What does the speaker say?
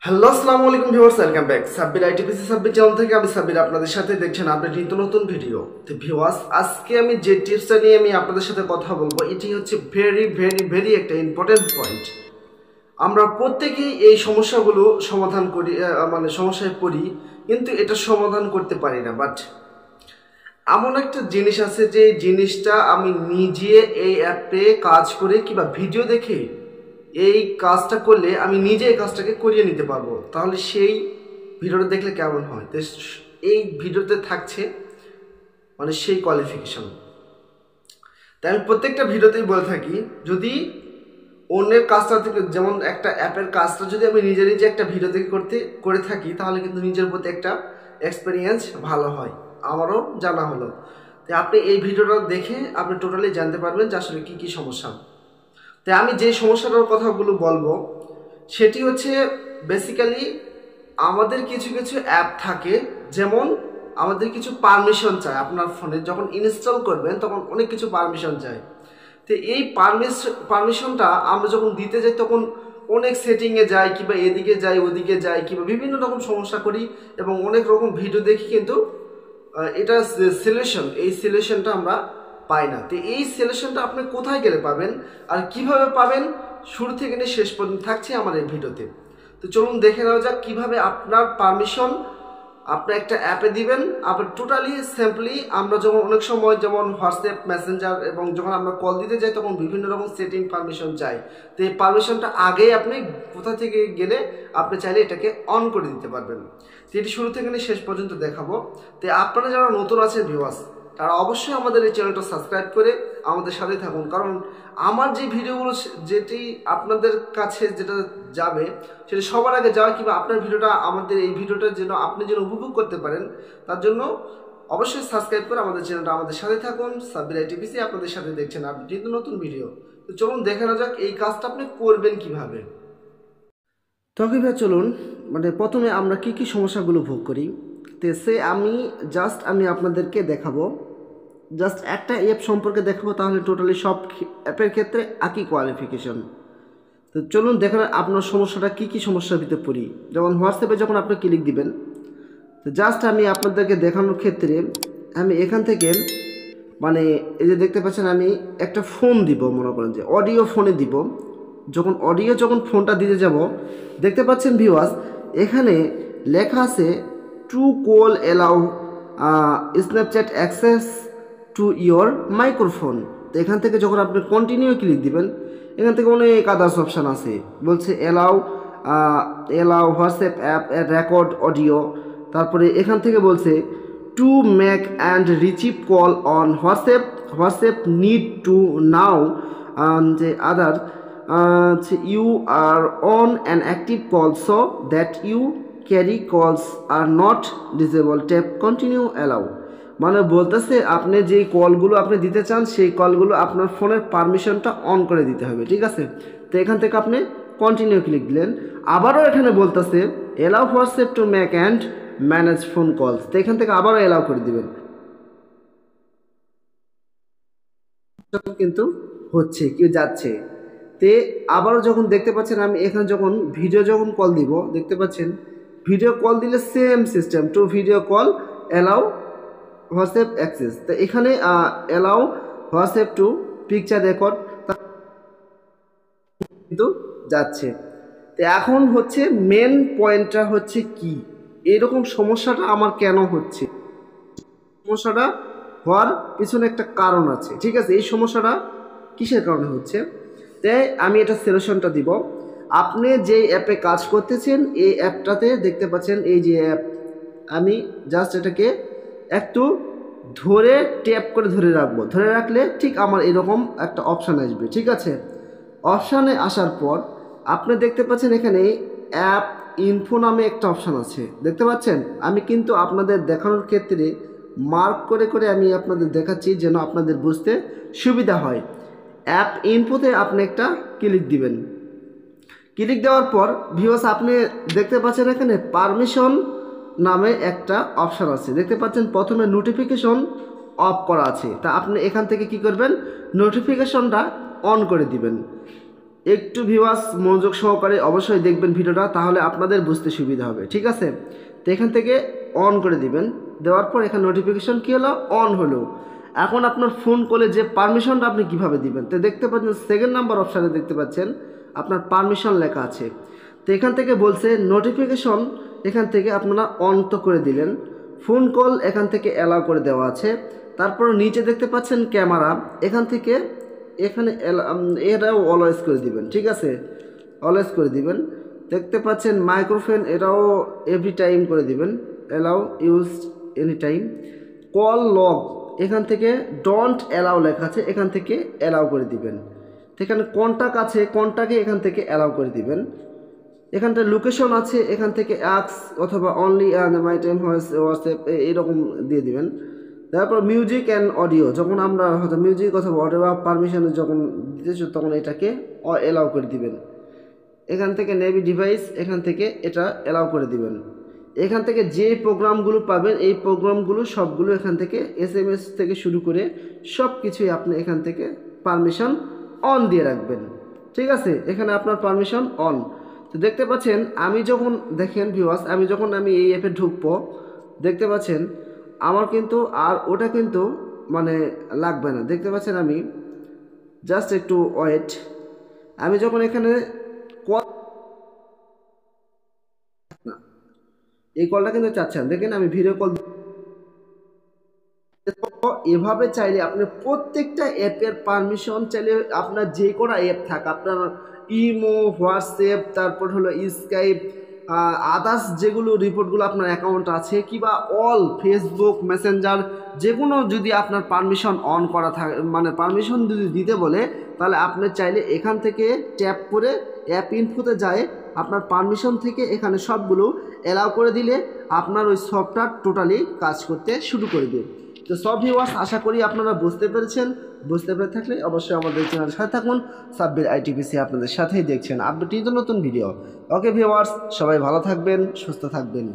Hello আসসালামু আলাইকুম viewers, welcome back Sabbir ITPC Sabbir channel থেকে। আমি সাব্বির আপনাদের সাথে দেখছেন আপডেট নিত্য নতুন ভিডিও। তো ভিউয়ার্স, আজকে আমি যে টিপসটা নিয়ে আপনাদের সাথে কথা বলবো, এটি হচ্ছে ভেরি ভেরি ভেরি একটা ইম্পর্টেন্ট পয়েন্ট। আমরা প্রত্যেকেই এই সমস্যাগুলো সমাধান করি, সমস্যায় পড়ি, কিন্তু এটা সমাধান করতে পারি না। বাট এমন একটা জিনিস আছে যে জিনিসটা আমি নিজে এই অ্যাপে কাজ করে কিংবা ভিডিও দেখে এই কাজটা করলে আমি নিজে এই কাজটাকে করিয়ে নিতে পারবো। তাহলে সেই ভিডিওটা দেখলে কেমন হয়? তো এই ভিডিওতে থাকছে সেই কোয়ালিফিকেশন। তাই আমি প্রত্যেকটা ভিডিওতেই বলে থাকি, যদি অন্যের কাজটা থেকে, যেমন একটা অ্যাপের কাজটা যদি আমি নিজে নিজে একটা ভিডিও থেকে করে থাকি, তাহলে কিন্তু নিজের প্রতি একটা এক্সপিরিয়েন্স ভালো হয়। আমারও জানা হলো। তাই আপনি এই ভিডিওটা দেখে আপনি টোটালি জানতে পারবেন যে আসলে কী কী সমস্যা। তাই আমি যে সমস্যাটার কথাগুলো বলবো সেটি হচ্ছে বেসিক্যালি আমাদের কিছু কিছু অ্যাপ থাকে, যেমন আমাদের কিছু পারমিশন চায়। আপনার ফোনে যখন ইনস্টল করবেন তখন অনেক কিছু পারমিশন চায়। তো এই পারমিশনটা আমরা যখন দিতে যাই তখন অনেক সেটিংয়ে যাই, কিংবা এদিকে যাই ওদিকে যাই, কিংবা বিভিন্ন রকম সমস্যা করি এবং অনেক রকম ভিডিও দেখি, কিন্তু এটা এই সলিউশনটা আমরা পাই না। তো এই সলিউশনটা আপনি কোথায় গেলে পাবেন আর কিভাবে পাবেন, শুরু থেকে নিয়ে শেষ পর্যন্ত থাকছে আমার এই ভিডিওতে। তো চলুন দেখে নেওয়া যাক কিভাবে আপনার পারমিশন আপনি একটা অ্যাপে দিবেন। আবার টোটালি সিম্পলি আমরা যখন অনেক সময় যেমন হোয়াটসঅ্যাপ, মেসেঞ্জার এবং যখন আমরা কল দিতে যাই তখন বিভিন্ন রকম সেটিং পারমিশন চাই। তো এই পারমিশনটা আগেই আপনি কোথা থেকে গেলে আপনি চাইলে এটাকে অন করে দিতে পারবেন। তো এটি শুরু থেকে নিয়ে শেষ পর্যন্ত দেখাবো। তো আপনারা যারা নতুন আছেন ভিউয়ার্স, তারা অবশ্যই আমাদের এই চ্যানেলটা সাবস্ক্রাইব করে আমাদের সাথে থাকুন, কারণ আমার যে ভিডিওগুলো যেটি আপনাদের কাছে যেটা যাবে সেটা সবার আগে যাওয়া, কিংবা আপনার ভিডিওটা আমাদের এই ভিডিওটার জন্য আপনি যেন উপভোগ করতে পারেন, তার জন্য অবশ্যই সাবস্ক্রাইব করে আমাদের চ্যানেলটা আমাদের সাথে থাকুন। সাব্বির আইটিপিসি আপনাদের সাথে দেখছেন আপনি নতুন ভিডিও। তো চলুন দেখে নেওয়া যাক এই কাজটা আপনি করবেন কিভাবে। তবে চলুন প্রথমে আমরা কি কি সমস্যাগুলো ভোগ করি। তো আমি আপনাদেরকে দেখাবো, জাস্ট একটা অ্যাপ সম্পর্কে দেখাবো, তাহলে টোটালি সব অ্যাপের ক্ষেত্রে একই কোয়ালিফিকেশন। তো চলুন দেখেন আপনার সমস্যাটা কি কি সমস্যার ভিতরে পড়ি। যেমন হোয়াটসঅ্যাপে যখন আপনি ক্লিক দিবেন, তো জাস্ট আমি আপনাদেরকে দেখানোর ক্ষেত্রে আমি এখান থেকে এই যে দেখতে পাচ্ছেন, আমি একটা ফোন দিব, মনে করেন যে অডিও ফোনে দিব। যখন ফোনটা দিতে যাব, দেখতে পাচ্ছেন ভিউয়ার্স, এখানে লেখা আছে to call allow Snapchat access to your microphone. তো এখান থেকে যখন আপনি কন্টিনিউ ক্লিক দিবেন, এখান থেকে অনেক আদার্স অপশান আছে, বলছে allow WhatsApp app record audio. তারপরে এখান থেকে বলছে to make and receive call on WhatsApp need to know যে other you are on an active call so that you carry calls are not disable tap continue allow. বলতেছে আপনি যেই কলগুলো আপনি দিতে চান সেই কলগুলো আপনার ফোনের পারমিশনটা অন করে দিতে হবে, ঠিক আছে। তো এখান থেকে আপনি কন্টিনিউ ক্লিক দিলেন। আবারও এখানে বলতেছে allow WhatsApp two make and manage phone calls. তো এখান থেকে আবারও অ্যালাউ করে দিবেন, কিন্তু হচ্ছে কেউ যাচ্ছে। তে আবারও যখন দেখতে পাচ্ছেন, আমি এখানে যখন কল দিব, দেখতে পাচ্ছেন ভিডিও কল দিলে same system, to video call allow WhatsApp access. তো এখানে allow WhatsApp to picture record কিন্তু যাচ্ছে। তো এখন হচ্ছে মেন পয়েন্টটা হচ্ছে কি, এরকম সমস্যাটা আমার কেন হচ্ছে। সমস্যাটা হওয়ার পিছনে একটা কারণ আছে, ঠিক আছে। এই সমস্যাটা কিসের কারণে হচ্ছে, তাই আমি এটা সলিউশনটা দিব। আপনি যে অ্যাপে কাজ করতেছেন এই অ্যাপটাতে দেখতে পাচ্ছেন এই যে অ্যাপ, আমি জাস্ট এটাকে একটু ধরে ট্যাপ করে ধরে রাখবো। ধরে রাখলে ঠিক আমার এরকম একটা অপশান আসবে, ঠিক আছে। অপশানে আসার পর আপনি দেখতে পাচ্ছেন এখানে অ্যাপ ইনফো নামে একটা অপশান আছে, দেখতে পাচ্ছেন। আমি কিন্তু আপনাদের দেখানোর ক্ষেত্রে মার্ক করে করে আমি আপনাদের দেখাচ্ছি যেন আপনাদের বুঝতে সুবিধা হয়। অ্যাপ ইনফোতে আপনি একটা ক্লিক দিবেন। ক্লিক দেওয়ার পর ভিউয়ার্স আপনি দেখতে পাচ্ছেন এখানে পারমিশন নামে একটা অপশান আছে, দেখতে পাচ্ছেন। প্রথমে নোটিফিকেশন অফ করা আছে, তা আপনি এখান থেকে কি করবেন, নোটিফিকেশনটা অন করে দিবেন। একটু ভিউয়ার্স মনোযোগ সহকারে অবশ্যই দেখবেন ভিডিওটা, তাহলে আপনাদের বুঝতে সুবিধা হবে, ঠিক আছে। তো এখান থেকে অন করে দিবেন, দেওয়ার পর এখানে নোটিফিকেশন কী হলো, অন হলো। এখন আপনার ফোন কলে যে পারমিশনটা আপনি কিভাবে দিবেন, তো দেখতে পাচ্ছেন সেকেন্ড নাম্বার অপশানে দেখতে পাচ্ছেন আপনার পারমিশন লেখা আছে। তো এখান থেকে বলছে নোটিফিকেশন, এখান থেকে আপনারা অন তো করে দিলেন, ফোন কল এখান থেকে অ্যালাউ করে দেওয়া আছে। তারপর নিচে দেখতে পাচ্ছেন ক্যামেরা, এখান থেকে এখানে এটাও অলওয়েজ করে দিবেন, ঠিক আছে, অলওয়েজ করে দিবেন। দেখতে পাচ্ছেন মাইক্রোফোন, এটাও এভরি টাইম করে দিবেন, allow use any time. Call log এখান থেকে ডোন্ট অ্যালাউ লেখা আছে, এখান থেকে অ্যালাউ করে দিবেন। এখানে কন্টাক্ট আছে, কন্টাক্টে এখান থেকে অ্যালাউ করে দিবেন। এখানটা লোকেশন আছে, এখান থেকে অ্যাক্স অথবা অনলি মাই টাইম হোয়াটসঅ্যাপ এইরকম দিয়ে দিবেন। তারপর মিউজিক অ্যান্ড অডিও, যখন আমরা হয়তো মিউজিক অথবা অডিও বা পারমিশনে যখন দিতেছি তখন এটাকে অ্যালাউ করে দিবেন। এখান থেকে নেভি ডিভাইস, এখান থেকে এটা অ্যালাউ করে দিবেন। এখান থেকে যে প্রোগ্রামগুলো পাবেন এই প্রোগ্রামগুলো সবগুলো এখান থেকে SMS থেকে শুরু করে সব কিছুই আপনি এখান থেকে পারমিশন অন দিয়ে রাখবেন, ঠিক আছে। এখানে আপনার পারমিশন অন। তো দেখতে পাচ্ছেন আমি যখন দেখেন ভিউয়ার্স, আমি এই অ্যাপে ঢুকবো, দেখতে পাচ্ছেন আমার কিন্তু আর ওটা কিন্তু মানে লাগবে না। দেখতে পাচ্ছেন আমি জাস্ট একটু ওয়েট, আমি যখন এখানে কল, এই কলটা কিন্তু চাচ্ছেন, দেখেন আমি ভিডিও কল। এভাবে চাইলে আপনি প্রত্যেকটা অ্যাপের পারমিশন চাইলে আপনার যে কোনো অ্যাপ থাক, আপনার ইমো, হোয়াটসঅ্যাপ, তারপর হলো স্কাইপ, আদার্স যেগুলো রিপোর্টগুলো আপনার অ্যাকাউন্ট আছে, কিংবা অল ফেসবুক, মেসেঞ্জার, যে কোনো যদি আপনার পারমিশন অন করা থাকে, মানে পারমিশন যদি দিতে বলে, তাহলে আপনি চাইলে এখান থেকে ট্যাপ করে অ্যাপ ইনফোতে যায় আপনার পারমিশন থেকে এখানে সবগুলো অ্যালাউ করে দিলে আপনার ওই সফটওয়্যার টোটালি কাজ করতে শুরু করে দেবে। তো সব ভিউয়ার্স, আশা করি আপনারা বুঝতে পেরেছেন। বুঝতে পেরে থাকলে অবশ্যই আমাদের চ্যানেলের সাথে থাকুন। সাব্বির আইটিপিসি আপনাদের সাথেই দেখছেন আপডেট নতুন ভিডিও। ওকে ভিউয়ার্স, সবাই ভালো থাকবেন, সুস্থ থাকবেন।